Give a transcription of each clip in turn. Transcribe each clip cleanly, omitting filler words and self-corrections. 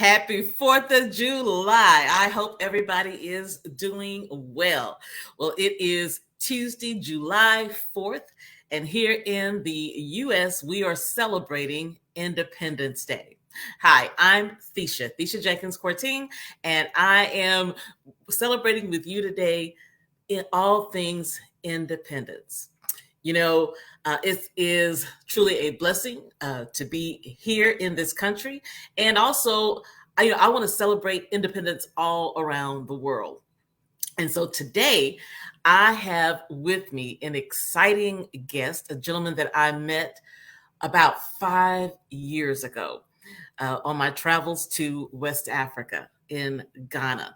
Happy 4th of July. I hope everybody is doing well. Well, it is Tuesday, July 4th, and here in the U.S., we are celebrating Independence Day. Hi, I'm Thesha Jenkins Corteen, and I am celebrating with you today in all things independence. You know, it is truly a blessing to be here in this country. And also, I want to celebrate independence all around the world. And so today, I have with me an exciting guest, a gentleman that I met about 5 years ago on my travels to West Africa in Ghana.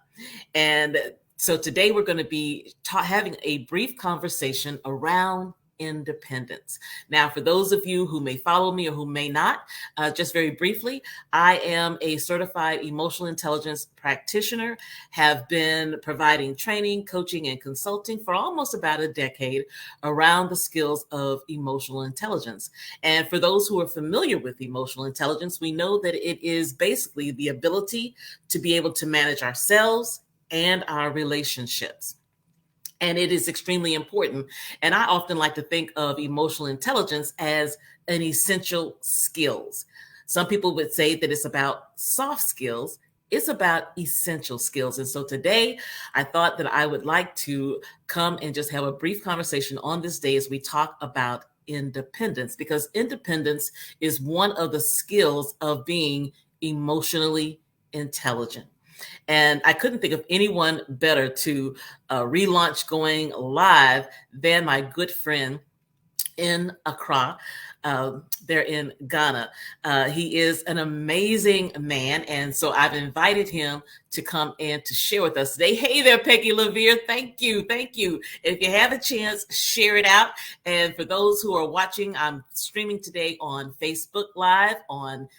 And so today we're going to be having a brief conversation around independence. Now, for those of you who may follow me or who may not, just very briefly, I am a certified emotional intelligence practitioner, have been providing training, coaching, and consulting for almost about a decade around the skills of emotional intelligence. And for those who are familiar with emotional intelligence, we know that it is basically the ability to be able to manage ourselves and our relationships. And it is extremely important. And I often like to think of emotional intelligence as an essential skills. Some people would say that it's about soft skills. It's about essential skills. And so today I thought that I would like to come and just have a brief conversation on this day as we talk about independence, because independence is one of the skills of being emotionally intelligent. And I couldn't think of anyone better to relaunch going live than my good friend in Accra. They're in Ghana. He is an amazing man. And so I've invited him to come and to share with us today. Hey there, Peggy Levere. Thank you. Thank you. If you have a chance, share it out. And for those who are watching, I'm streaming today on Facebook Live, on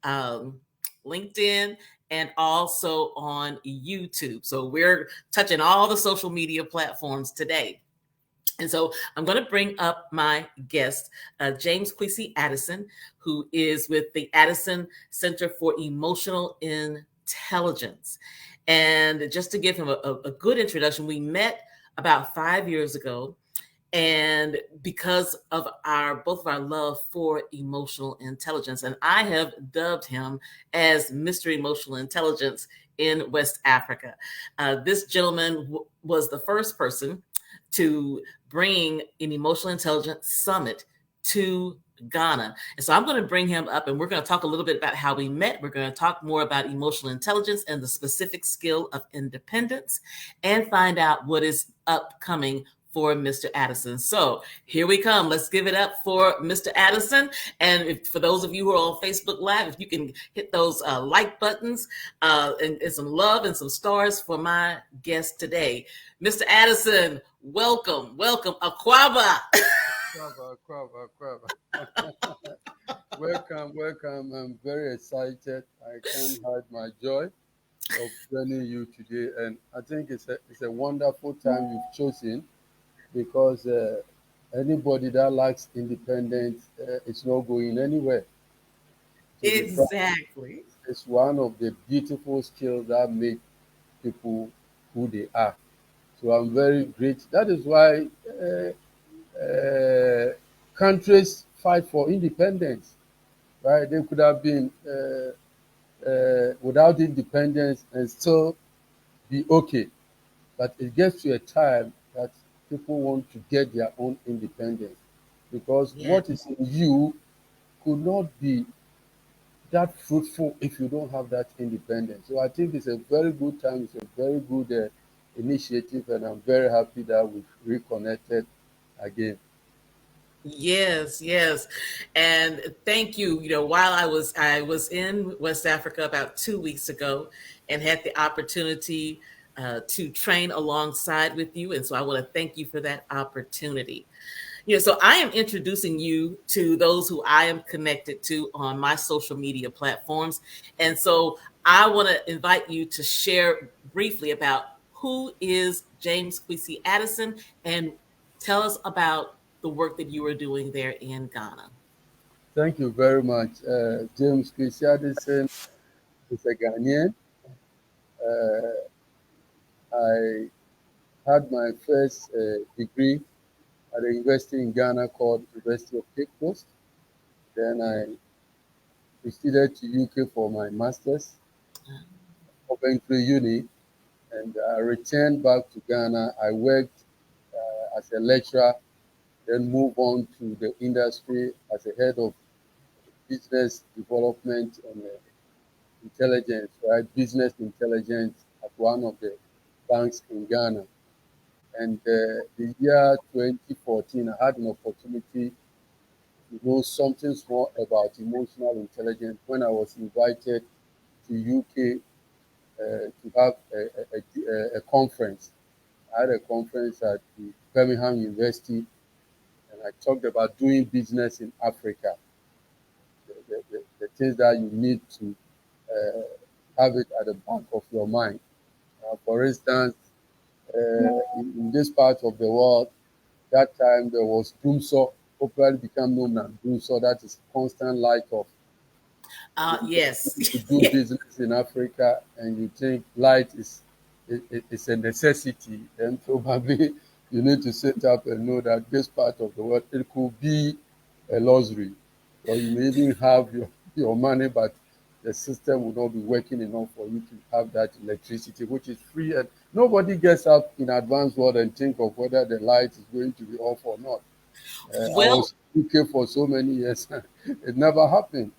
LinkedIn, and also on YouTube. So we're touching all the social media platforms today. And so I'm going to bring up my guest, James Kwesi Addison, who is with the Addison Center for Emotional Intelligence. And just to give him a good introduction, we met about 5 years ago. And because of both of our love for emotional intelligence, and I have dubbed him as Mr. Emotional Intelligence in West Africa. This gentleman was the first person to bring an emotional intelligence summit to Ghana. And so I'm going to bring him up and we're going to talk a little bit about how we met. We're going to talk more about emotional intelligence and the specific skill of independence and find out what is upcoming for Mr. Addison. So here we come. Let's give it up for Mr. Addison. And for those of you who are on Facebook Live, if you can hit those like buttons and some love and some stars for my guest today. Mr. Addison, welcome, Akwaba. Welcome. I'm very excited. I can't hide my joy of joining you today. And I think it's a wonderful time you've chosen because anybody that lacks independence is not going anywhere. To be frank, Exactly. it's one of the beautiful skills that make people who they are. So I'm very great. That is why countries fight for independence, right? They could have been without independence and still be okay. But it gets to a time that people want to get their own independence because Yeah. what is in you could not be that fruitful if you don't have that independence. So I think it's a very good time. It's a very good initiative, and I'm very happy that we've reconnected again. Yes. And thank you. While I was in West Africa about 2 weeks ago and had the opportunity to train alongside with you. And so I want to thank you for that opportunity. So I am introducing you to those who I am connected to on my social media platforms. And so I want to invite you to share briefly about who is James Kwesi Addison and tell us about the work that you are doing there in Ghana. Thank you very much, James Chris Addison. is a Ghanaian. Uh, I had my first degree at a university in Ghana called University of Cape Coast. Then I proceeded to UK for my master's, Coventry Uni, and I returned back to Ghana. I worked as a lecturer, then moved on to the industry as a head of business development and intelligence, right? Business intelligence at one of the banks in Ghana. And the year 2014, I had an opportunity to know something small about emotional intelligence when I was invited to UK to have a conference. I had a conference at the Birmingham University, and I talked about doing business in Africa, the things that you need to have it at the back of your mind. For instance, in this part of the world, that time there was doomsaw, popularly become known as doomsaw, that is constant light off. Yes. To do business in Africa and you think light is a necessity, then probably you need to set up and know that this part of the world, it could be a luxury, or you may even have your money, but the system will not be working enough for you to have that electricity, which is free, and nobody gets up in advance world and think of whether the light is going to be off or not. I Well, was in UK for so many years, it never happened.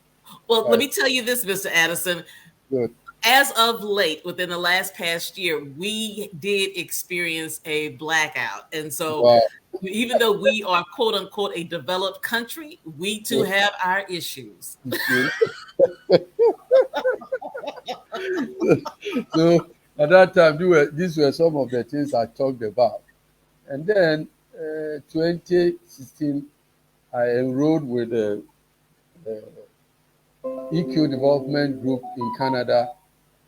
well, let Right. me tell you this, Mr. Addison. Good. As of late, within the last past year, we did experience a blackout. And so, Wow. even though we are quote unquote a developed country, we too Good. have our issues. Okay. So at that time, these were some of the things I talked about. And then 2016, I enrolled with the EQ Development Group in Canada,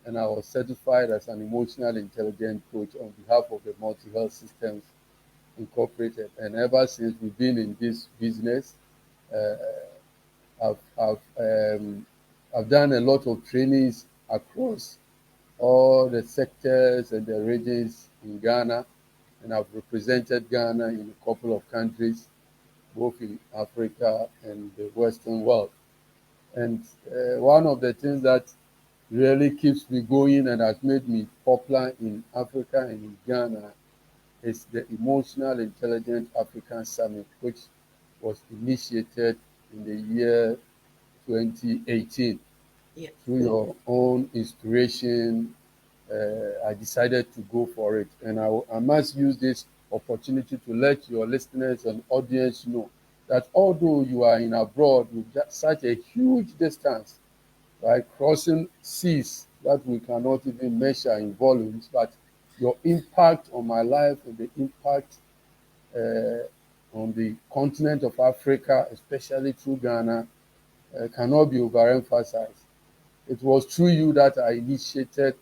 and I was certified as an emotional intelligence coach on behalf of the Multi Health Systems Incorporated. And ever since we've been in this business, uh, I've done a lot of trainings across all the sectors and the regions in Ghana, and I've represented Ghana in a couple of countries, both in Africa and the Western world. And one of the things that really keeps me going and has made me popular in Africa and in Ghana is the Emotional Intelligent African Summit, which was initiated in the year 2018 Yeah. through your own inspiration. I decided to go for it. And I must use this opportunity to let your listeners and audience know that although you are in abroad with such a huge distance, right, crossing seas that we cannot even measure in volumes, but your impact on my life and the impact on the continent of Africa, especially through Ghana, cannot be overemphasized. It was through you that I initiated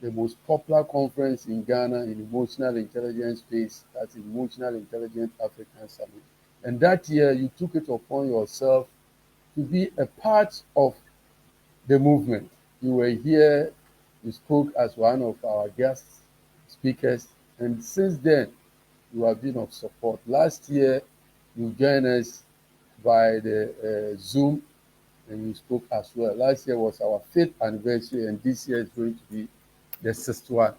the most popular conference in Ghana in emotional intelligence space, that's Emotional Intelligent African Summit. And that year, you took it upon yourself to be a part of the movement. You were here, you spoke as one of our guest speakers, and since then, you have been of support. Last year, you joined us by the Zoom and you spoke as well. Last year was our 5th anniversary, and this year is going to be the 6th one.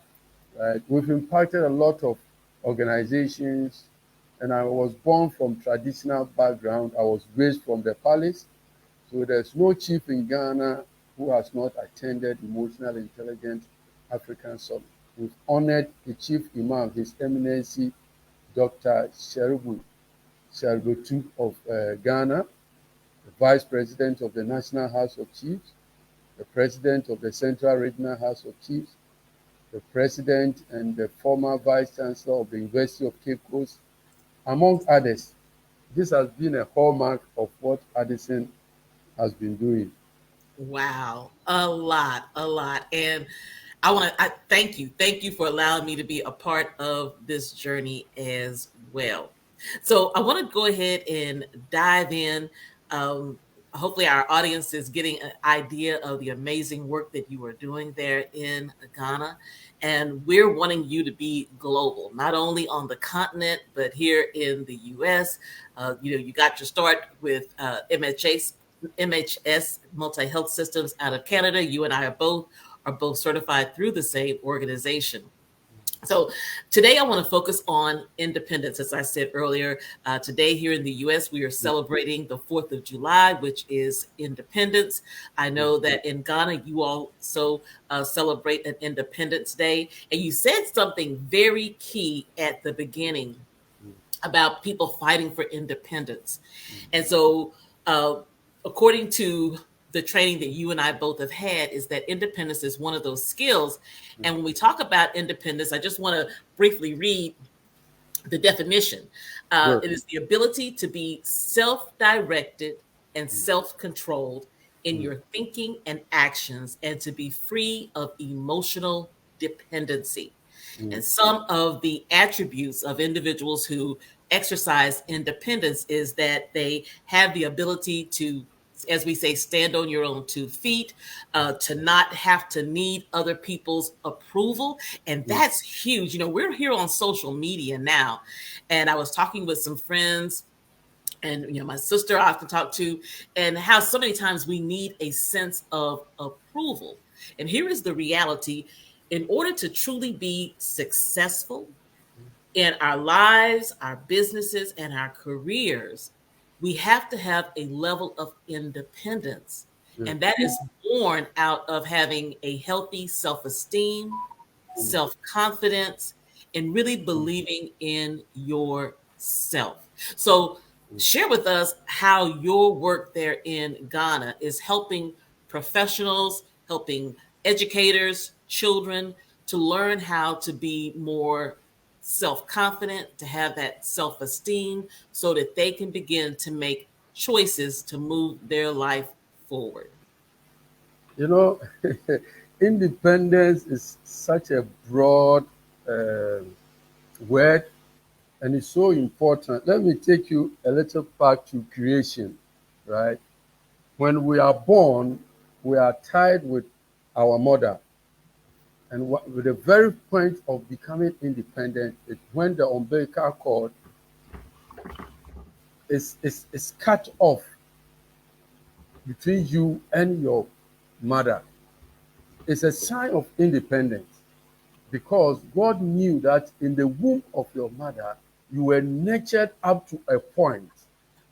Right? We've impacted a lot of organizations, and I was born from traditional background. I was raised from the palace, so there's no chief in Ghana who has not attended Emotional Intelligence African Summit. We've honored the chief imam, His Eminency, Dr. Sheribu Sharibotu of Ghana, the Vice President of the National House of Chiefs, the President of the Central Regional House of Chiefs, the President and the former Vice Chancellor of the University of Cape Coast, among others. This has been a hallmark of what Addison has been doing. Wow. A lot, a lot. And I thank you. Thank you for allowing me to be a part of this journey as well. So I want to go ahead and dive in. Um, hopefully our audience is getting an idea of the amazing work that you are doing there in Ghana. And we're wanting you to be global, not only on the continent, but here in the US. You got your start with MHS Multi Health Systems out of Canada. You and I are both certified through the same organization. So today I want to focus on independence. As I said earlier, today here in the U.S., we are celebrating the 4th of July, which is independence. I know that in Ghana, you also celebrate an Independence Day. And you said something very key at the beginning about people fighting for independence. And so, according to the training that you and I both have had, is that independence is one of those skills. And when we talk about independence, I just want to briefly read the definition. Good. It is the ability to be self-directed and self-controlled in your thinking and actions, and to be free of emotional dependency. And some of the attributes of individuals who exercise independence is that they have the ability to, as we say, stand on your own 2 feet, to not have to need other people's approval. And that's huge. We're here on social media now. And I was talking with some friends, and my sister I often talk to, and how so many times we need a sense of approval. And here is the reality: in order to truly be successful in our lives, our businesses, and our careers, we have to have a level of independence. And that is born out of having a healthy self-esteem, self-confidence, and really believing in yourself. So share with us how your work there in Ghana is helping professionals, helping educators, children to learn how to be more self-confident, to have that self-esteem, so that they can begin to make choices to move their life forward. You know, independence is such a broad uh, word, and it's so important. Let me take you a little back to creation, right? When we are born, we are tied with our mother. And with the very point of becoming independent is when the umbilical cord is cut off between you and your mother. It's a sign of independence, because God knew that in the womb of your mother, you were nurtured up to a point.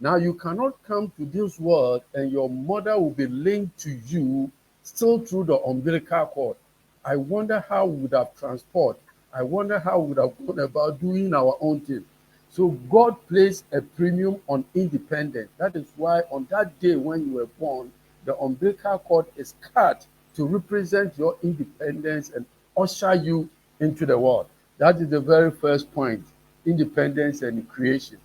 Now you cannot come to this world and your mother will be linked to you still through the umbilical cord. I wonder how we would have transport. I wonder how we would have gone about doing our own thing. So God placed a premium on independence. That is why on that day when you were born, the umbilical cord is cut to represent your independence and usher you into the world. That is the very first point: independence and creation.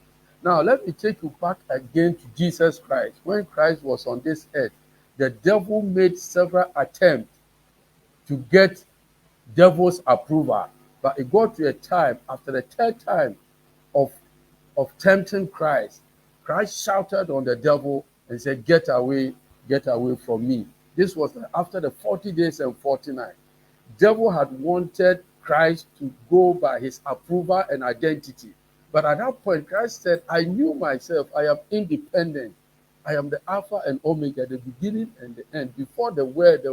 Now, let me take you back again to Jesus Christ. When Christ was on this earth, the devil made several attempts to get devil's approval. But it got to a time, after the third time of, of tempting Christ, Christ shouted on the devil and said, get away from me. This was after the 40 days and 40 nights. Devil had wanted Christ to go by his approval and identity. But at that point, Christ said, I knew myself, I am independent. I am the Alpha and Omega, the beginning and the end. Before the word,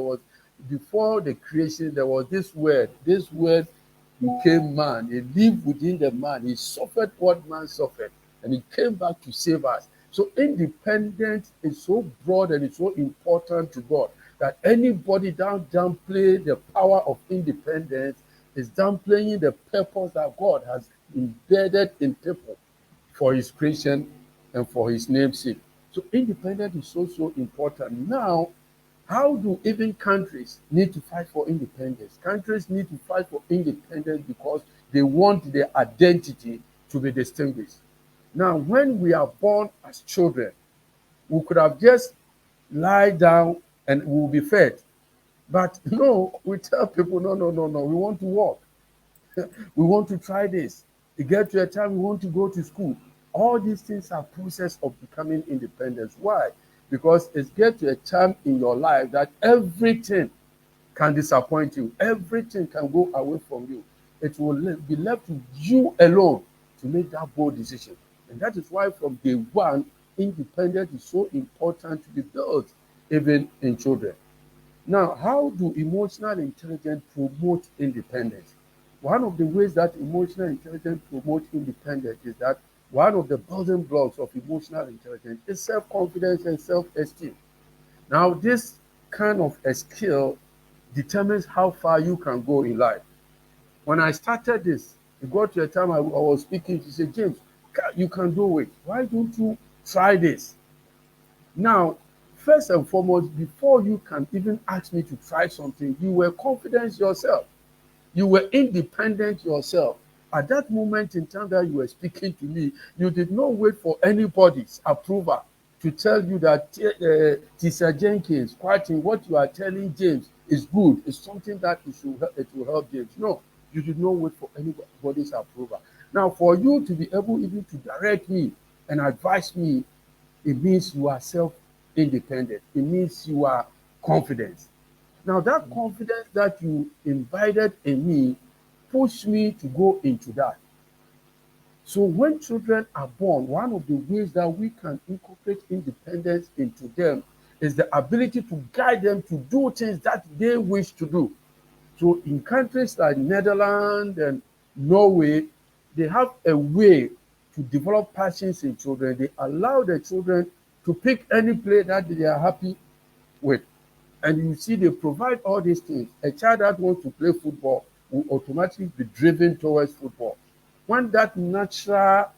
before the creation, there was this word. This word became man. He lived within the man. He suffered what man suffered. And he came back to save us. So independence is so broad and it's so important to God that anybody downplay the power of independence is downplaying the purpose that God has embedded in people for his creation and for his name's sake. So independence is so important. Now, how do even countries need to fight for independence? Countries need to fight for independence because they want their identity to be distinguished. Now, when we are born as children, we could have just lie down and we will be fed. But no, we tell people, no, we want to walk. We want to try this. You get to a time we want to go to school. All these things are process of becoming independent. Why? because it's get to a time in your life that everything can disappoint you. Everything can go away from you. It will be left to you alone to make that bold decision. And that is why from day one, independence is so important to be built, even in children. Now, how do emotional intelligence promote independence? One of the ways that emotional intelligence promotes independence is that one of the building blocks of emotional intelligence is self-confidence and self-esteem. Now, this kind of a skill determines how far you can go in life. When I started this, it got to a time I was speaking to say, James, you can do it. Why don't you try this? Now, first and foremost, before you can even ask me to try something, you were confident yourself. You were independent yourself. At that moment in time that you were speaking to me, you did not wait for anybody's approval to tell you that Tisa Jenkins, quoting what you are telling James is good, is something that it will help James. No, you did not wait for anybody's approval. Now, for you to be able even to direct me and advise me, it means you are self-independent. It means you are confident. Now, that confidence that you invited in me pushed me to go into that. So, when children are born, one of the ways that we can incorporate independence into them is the ability to guide them to do things that they wish to do. So, in countries like Netherlands and Norway, they have a way to develop passions in children. They allow the children to pick any play that they are happy with. And you see, they provide all these things. A child that wants to play football will automatically be driven towards football. When that natural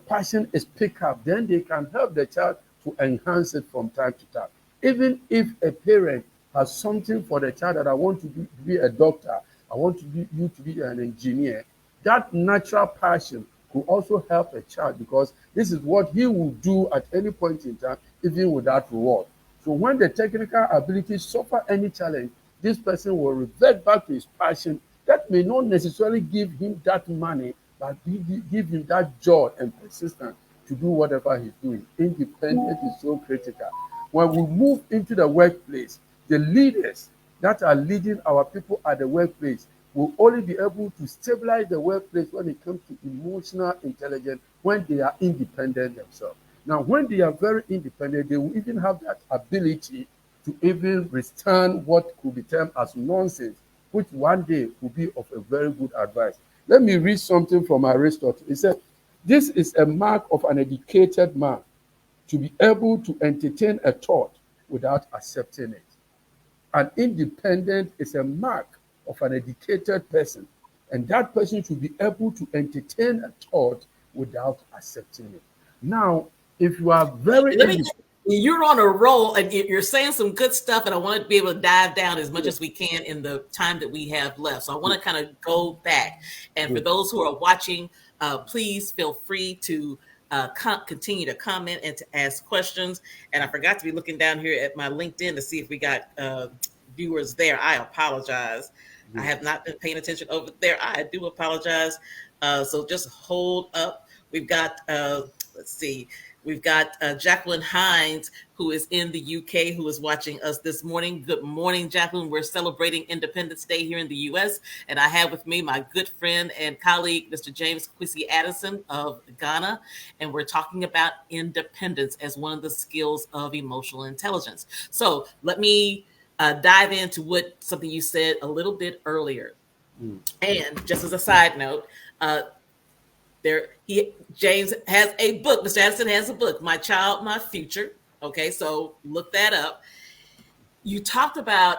passion is picked up, then they can help the child to enhance it from time to time. Even if a parent has something for the child that I want to be a doctor, I want you to be an engineer, that natural passion could also help a child because this is what he will do at any point in time, even without reward. So when the technical abilities suffer any challenge, this person will revert back to his passion. That may not necessarily give him that money, but give him that joy and persistence to do whatever he's doing. Independence is so critical. When we move into the workplace, the leaders that are leading our people at the workplace will only be able to stabilize the workplace when it comes to emotional intelligence when they are independent themselves. Now, when they are very independent, they will even have that ability to even withstand what could be termed as nonsense, which one day will be of a very good advice. Let me read something from Aristotle. He said, this is a mark of an educated man to be able to entertain a thought without accepting it. An independent is a mark of an educated person, and that person should be able to entertain a thought without accepting it. Now, if you are very independent, you're on a roll and you're saying some good stuff, and I want to be able to dive down as much as we can in the time that we have left. So I want to kind of go back. And for those who are watching, please feel free to continue to comment and to ask questions. And I forgot to be looking down here at my LinkedIn to see if we got viewers there. I apologize. I have not been paying attention over there. I do apologize. So just hold up. We've got, let's see. We've got Jacqueline Hines, who is in the UK, who is watching us this morning. Good morning, Jacqueline. We're celebrating Independence Day here in the US. And I have with me my good friend and colleague, Mr. James Kwesi Addison of Ghana. And we're talking about independence as one of the skills of emotional intelligence. So let me dive into something you said a little bit earlier. And just as a side note, James has a book. Mr. Addison has a book, My Child, My Future. Okay, so look that up. You talked about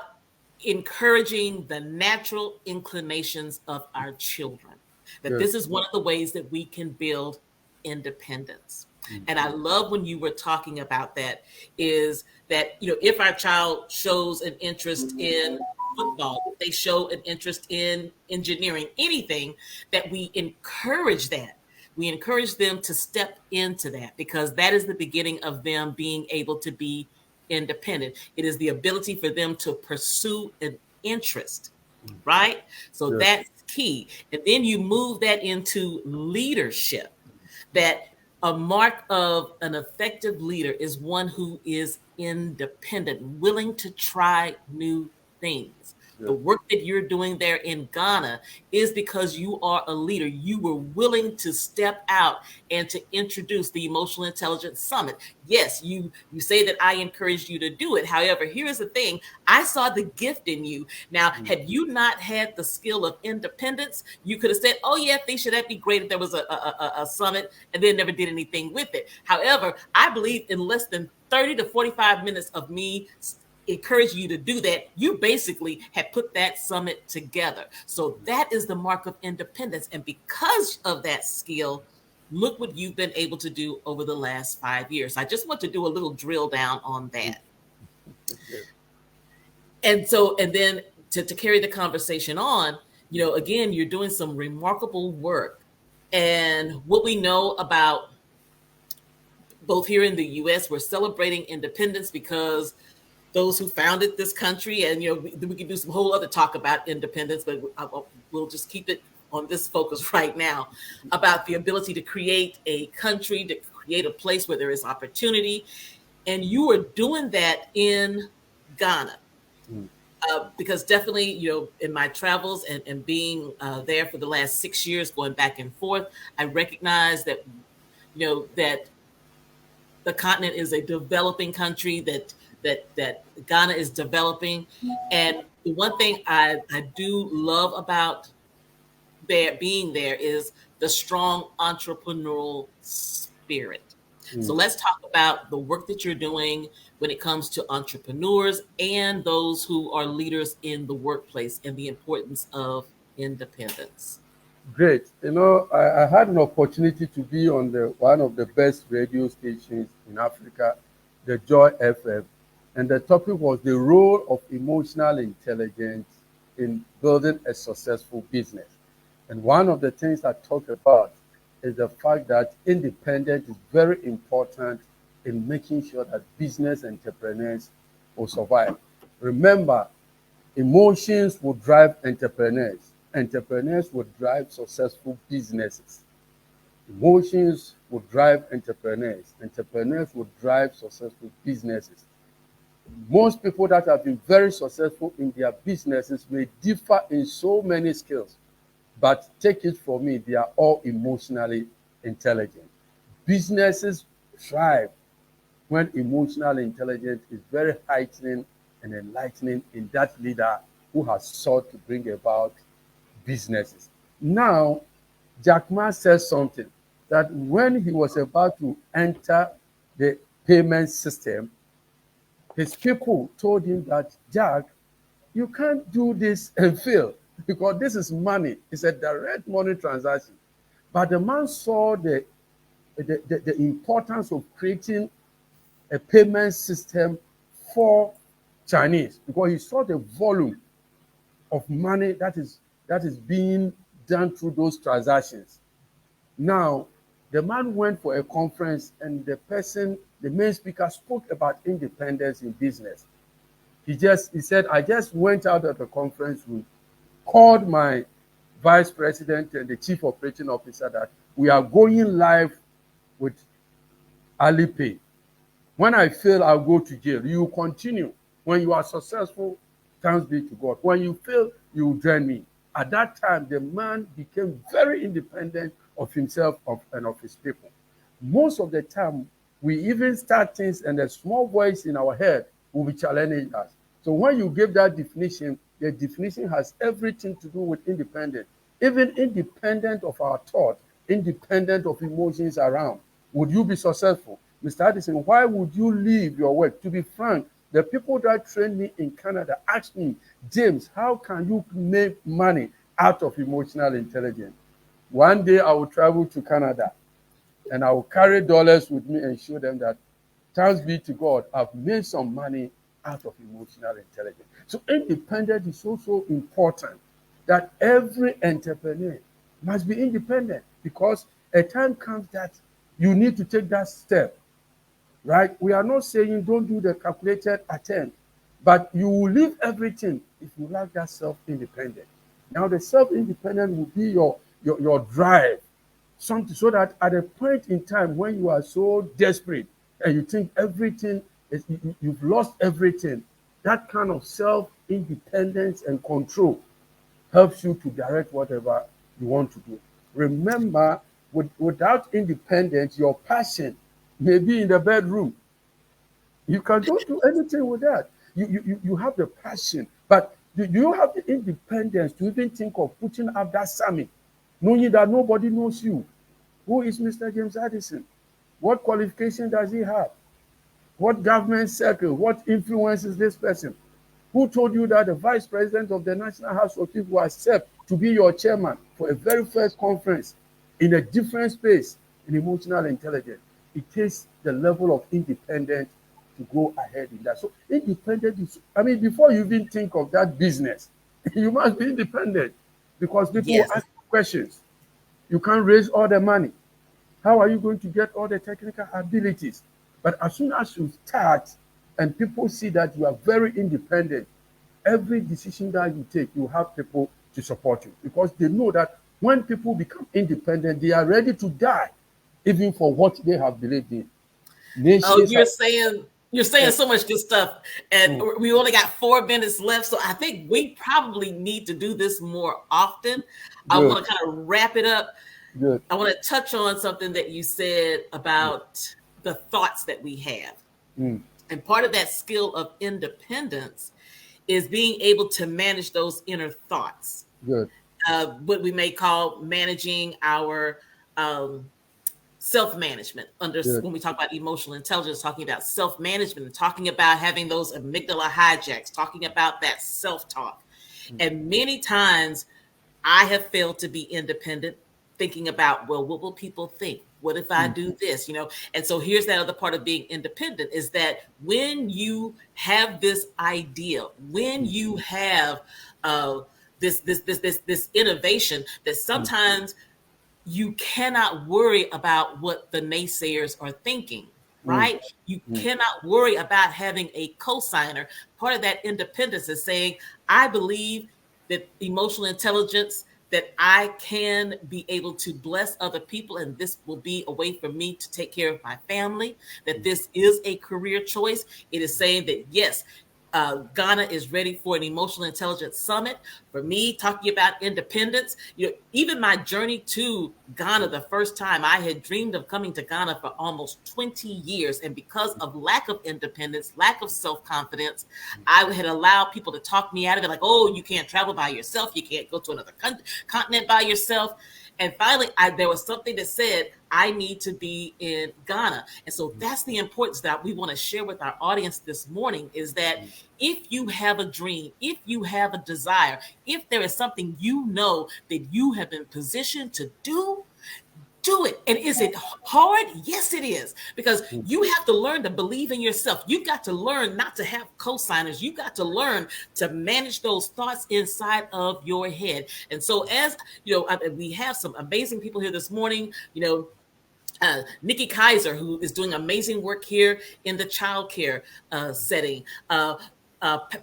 encouraging the natural inclinations of our children, that this is one of the ways that we can build independence. And I love when you were talking about that, is that, if our child shows an interest in football, if they show an interest in engineering, anything, that we encourage that. We encourage them to step into that, because that is the beginning of them being able to be independent. It is the ability for them to pursue an interest, right? So that's key. And then you move that into leadership, that A mark of an effective leader is one who is independent, willing to try new things. Yeah. The work that you're doing there in Ghana is because you are a leader. You were willing to step out and to introduce the Emotional Intelligence Summit. Yes, you say that I encouraged you to do it. However, here's the thing. I saw the gift in you. Now, Mm. had you not had the skill of independence, you could have said, "Oh yeah, Thisha, that'd be great if there was a summit," and then never did anything with it. However, I believe in less than 30 to 45 minutes of me encourage you to do that, you basically had put that summit together. So that is the mark of independence. And because of that skill, look what you've been able to do over the last 5 years. I just want to do a little drill down on that. Yes. And so, and then to carry the conversation on, again, you're doing some remarkable work. And what we know about both here in the US, we're celebrating independence because those who founded this country, and we can do some whole other talk about independence, but we'll just keep it on this focus right now, about the ability to create a country, to create a place where there is opportunity. And you are doing that in Ghana. Mm. Because definitely, in my travels and being there for the last 6 years, going back and forth, I recognize that, that the continent is a developing country, that Ghana is developing. And the one thing I do love about being there is the strong entrepreneurial spirit. So Mm. let's talk about the work that you're doing when it comes to entrepreneurs and those who are leaders in the workplace, and the importance of independence. Great. I had an opportunity to be on the one of the best radio stations in Africa, the Joy FM, and the topic was the role of emotional intelligence in building a successful business. And one of the things I talked about is the fact that independence is very important in making sure that business entrepreneurs will survive. Remember, emotions will drive entrepreneurs. Entrepreneurs will drive successful businesses. Emotions will drive entrepreneurs. Entrepreneurs will drive successful businesses. Most people that have been very successful in their businesses may differ in so many skills, but take it from me, they are all emotionally intelligent. Businesses thrive when emotional intelligence is very heightening and enlightening in that leader who has sought to bring about businesses. Now, Jack Ma says something that when he was about to enter the payment system, his people told him that, Jack, you can't do this and fail because this is money. It's a direct money transaction. But the man saw the importance of creating a payment system for Chinese because he saw the volume of money that is being done through those transactions. Now, the man went for a conference and the main speaker spoke about independence in business. He said, I just went out of the conference room, called my vice president and the chief operating officer that we are going live with Alipay. When I fail, I'll go to jail. You continue. When you are successful, thanks be to God. When you fail, you will join me. At that time, the man became very independent of himself and of his people. Most of the time, we even start things and a small voice in our head will be challenging us. So when you give that definition, the definition has everything to do with independence. Even independent of our thought, independent of emotions around. Would you be successful? Mr. Addison, why would you leave your work? To be frank, the people that trained me in Canada asked me, James, how can you make money out of emotional intelligence? One day I will travel to Canada and I will carry dollars with me and show them that, thanks be to God, I've made some money out of emotional intelligence. So independence is also important, that every entrepreneur must be independent because a time comes that you need to take that step, right? We are not saying don't do the calculated attempt, but you will leave everything if you lack that self-independence. Now, the self-independence will be your drive something so that at a point in time when you are so desperate and you think everything is, you've lost everything, that kind of self independence and control helps you to direct whatever you want to do. Remember, without independence, your passion may be in the bedroom. You can don't do anything with that. You have the passion, but do you have the independence to even think of putting up that summit, knowing that nobody knows you? Who is Mr. James Addison? What qualification does he have? What government circle? What influence is this person? Who told you that the vice president of the National House of People will accept to be your chairman for a very first conference in a different space in emotional intelligence? It takes the level of independence to go ahead in that. So independent is, I mean, before you even think of that business, you must be independent because people will Yes. ask you questions. You can't raise all the money. How are you going to get all the technical abilities? But as soon as you start and people see that you are very independent, every decision that you take, you have people to support you because they know that when people become independent, they are ready to die even for what they have believed in. Oh, Nations you're saying have, so much good stuff, and mm, we only got 4 minutes left, so I think we probably need to do this more often. I good, want to kind of wrap it up. good, I want to touch on something that you said about the thoughts that we have, mm, and part of that skill of independence is being able to manage those inner thoughts, good, what we may call managing our self-management under good, when we talk about emotional intelligence, talking about self-management and talking about having those amygdala hijacks, talking about that self-talk. And many times I have failed to be independent, thinking about, well, what will people think? What if I mm, do this? And so here's that other part of being independent is that when you have this idea, when mm, you have this innovation, that mm, sometimes you cannot worry about what the naysayers are thinking, mm, right? You mm, cannot worry about having a cosigner. Part of that independence is saying, I believe that emotional intelligence, that I can be able to bless other people, and this will be a way for me to take care of my family, that this is a career choice. It is saying that, yes, Ghana is ready for an emotional intelligence summit. For me, talking about independence, even my journey to Ghana, the first time I had dreamed of coming to Ghana for almost 20 years. And because of lack of independence, lack of self-confidence, I had allowed people to talk me out of it, like, oh, you can't travel by yourself. You can't go to another continent by yourself. And finally, there was something that said, I need to be in Ghana. And so that's the importance that we want to share with our audience this morning is that if you have a dream, if you have a desire, if there is something you know that you have been positioned to do it. And is it hard? Yes, it is. Because mm. you have to learn to believe in yourself. You've got to learn not to have cosigners. You've got to learn to manage those thoughts inside of your head. And so, as you know, we have some amazing people here this morning. Nikki Kaiser, who is doing amazing work here in the childcare setting.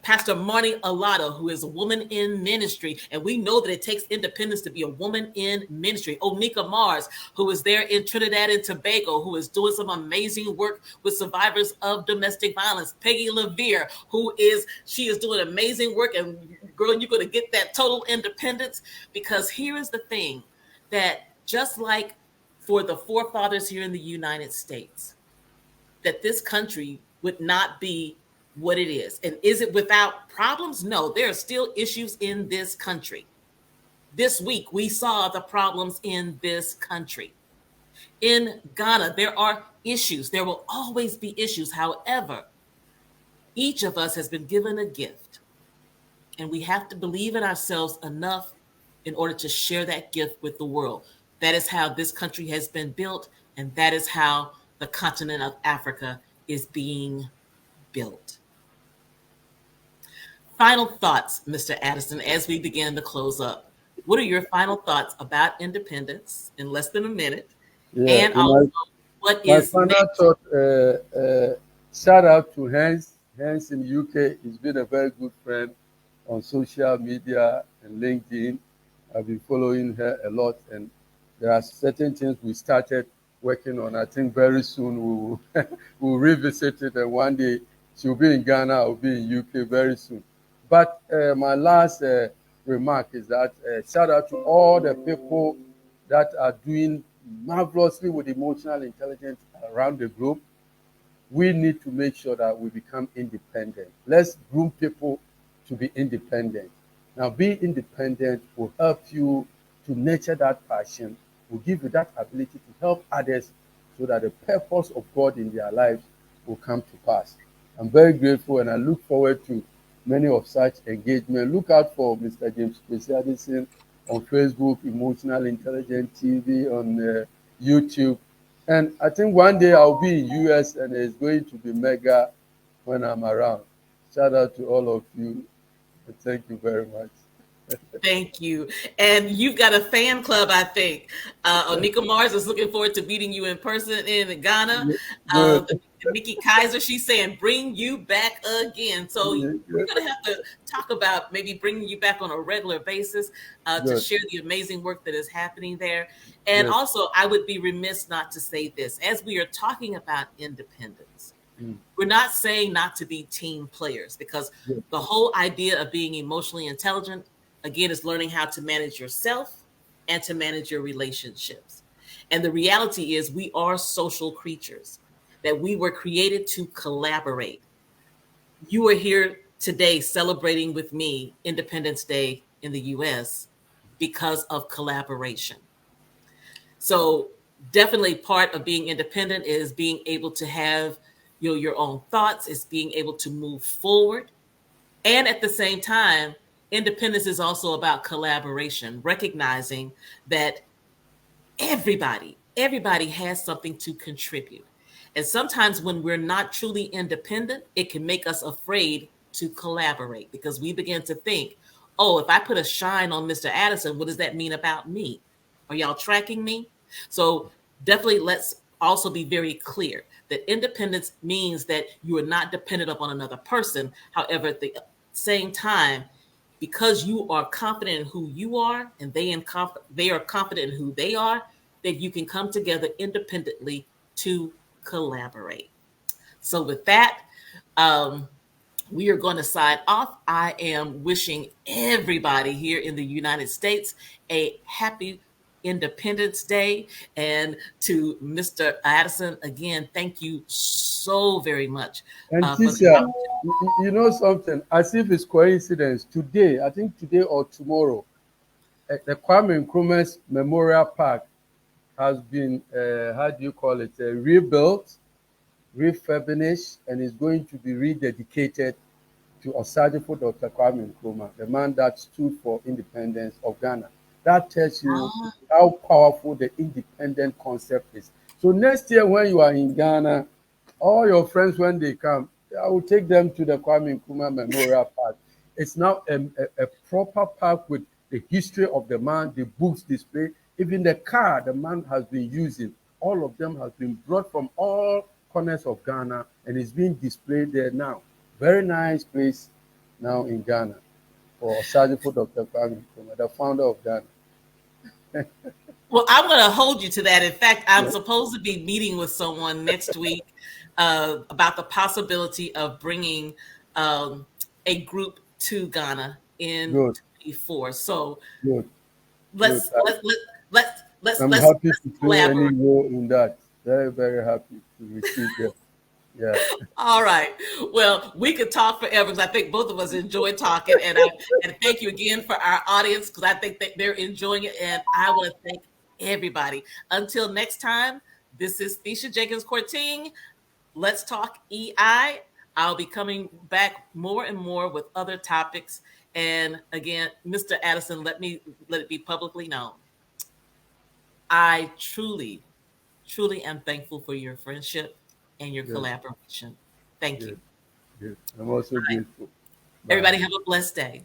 Pastor Marnie Alada, who is a woman in ministry, and we know that it takes independence to be a woman in ministry. Onika Mars, who is there in Trinidad and Tobago, who is doing some amazing work with survivors of domestic violence. Peggy Levere, she is doing amazing work, and girl, you're going to get that total independence because here is the thing that just like for the forefathers here in the United States, that this country would not be what it is. And is it without problems? No, there are still issues in this country. This week, we saw the problems in this country. In Ghana, there are issues. There will always be issues. However, each of us has been given a gift, and we have to believe in ourselves enough in order to share that gift with the world. That is how this country has been built, and that is how the continent of Africa is being built. Final thoughts, Mr. Addison, as we begin to close up. What are your final thoughts about independence in less than a minute? Yeah, And in also, what my is final next? thought, shout out to Hans in UK. He's been a very good friend on social media and LinkedIn. I've been following her a lot, and There are certain things we started working on. I think very soon we will we'll revisit it, and one day she'll be in Ghana, I'll be in UK very soon. But my last remark is that shout out to all the people that are doing marvelously with emotional intelligence around the globe. We need to make sure that we become independent. Let's groom people to be independent. Now, being independent will help you to nurture that passion, will give you that ability to help others so that the purpose of God in their lives will come to pass. I'm very grateful and I look forward to many of such engagement. Look out for Mr. James Kwesi Addison on Facebook, Emotional Intelligence TV, on YouTube. And I think one day I'll be in US and it's going to be mega when I'm around. Shout out to all of you. And thank you very much. Thank you. And you've got a fan club, I think. Onika Mars is looking forward to meeting you in person in Ghana. Good. Nikki Kaiser, she's saying, bring you back again. So we're going to have to talk about maybe bringing you back on a regular basis to share the amazing work that is happening there. And also, I would be remiss not to say this. As we are talking about independence, we're not saying not to be team players, because the whole idea of being emotionally intelligent, again, is learning how to manage yourself and to manage your relationships. And the reality is we are social creatures, that we were created to collaborate. You are here today celebrating with me Independence Day in the US because of collaboration. So definitely part of being independent is being able to have your own thoughts, is being able to move forward. And at the same time, independence is also about collaboration, recognizing that everybody has something to contribute. And sometimes when we're not truly independent, it can make us afraid to collaborate, because we begin to think, oh, if I put a shine on Mr. Addison, what does that mean about me? Are y'all tracking me? So definitely let's also be very clear that independence means that you are not dependent upon another person. However, at the same time, because you are confident in who you are and they are confident in who they are, that you can come together independently to collaborate. So with that, we are going to sign off. I am wishing everybody here in the United States a happy Independence Day. And to Mr. Addison, again, thank you so very much. And Tisha, you know something, as if it's coincidence, today, I think today or tomorrow, the Kwame Nkrumah's Memorial Park has been, how do you call it, rebuilt, refurbished, and is going to be rededicated to Osagyefo Dr. Kwame Nkrumah, the man that stood for independence of Ghana. That tells you how powerful the independent concept is. So next year when you are in Ghana, all your friends, when they come, I will take them to the Kwame Nkrumah Memorial Park. It's now a proper park with the history of the man, the books displayed, even the car the man has been using. All of them has been brought from all corners of Ghana and is being displayed there now. Very nice place now in Ghana for Osagyefo Dr. Kwame Nkrumah, the founder of Ghana. Well, I'm going to hold you to that. In fact, I'm supposed to be meeting with someone next week about the possibility of bringing a group to Ghana in 2024. So let's I'm happy to play any role in that. Very, very happy to receive them. Yeah. All right. Well, we could talk forever because I think both of us enjoy talking. And thank you again for our audience, because I think that they're enjoying it. And I want to thank everybody. Until next time, this is Thesha Jenkins Courting. Let's talk EI. I'll be coming back more and more with other topics. And again, Mr. Addison, let it be publicly known. I truly, truly am thankful for your friendship and your collaboration. Thank you. I'm also grateful. Everybody have a blessed day.